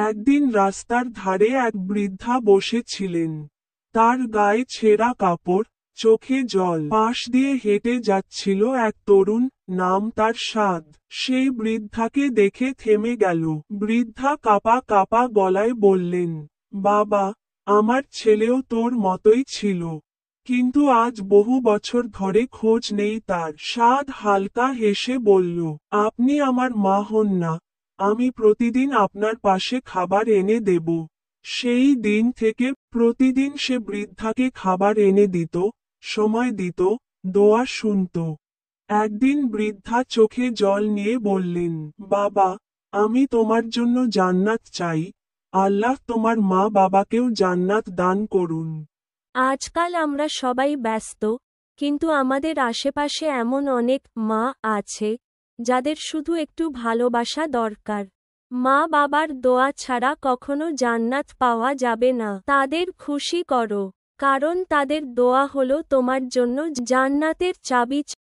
একদিন রাস্তার ধারে এক বৃদ্ধা বসেছিলেন। তার গায়ে ছেঁড়া কাপড়, চোখে জল। পাশ দিয়ে হেঁটে যাচ্ছিল এক তরুণ, নাম তার সাদ। সেই বৃদ্ধাকে দেখে থেমে গেল। বৃদ্ধা কাঁপা কাঁপা গলায় বললেন, বাবা, আমার ছেলেও তোর মতোই ছিল, কিন্তু আজ বহু বছর ধরে খোঁজ নেই তার। সাদ হালকা হেসে বলল, আপনি আমার মা হন না, আমি প্রতিদিন আপনার পাশে খাবার এনে দেব। সেই দিন থেকে প্রতিদিন সে বৃদ্ধাকে খাবার এনে দিত, সময় দিত, দোয়া শুনত। একদিন বৃদ্ধা চোখে জল নিয়ে বললেন, বাবা, আমি তোমার জন্য জান্নাত চাই, আল্লাহ তোমার মা বাবাকেও জান্নাত দান করুন। আজকাল আমরা সবাই ব্যস্ত, কিন্তু আমাদের আশেপাশে এমন অনেক মা আছে যাদের শুধু একটু ভালোবাসা দরকার। মা বাবার দোয়া ছাড়া কখনো জান্নাত পাওয়া যাবে না। তাদের খুশি করো, কারণ তাদের দোয়া হলো তোমার জন্য জান্নাতের চাবি।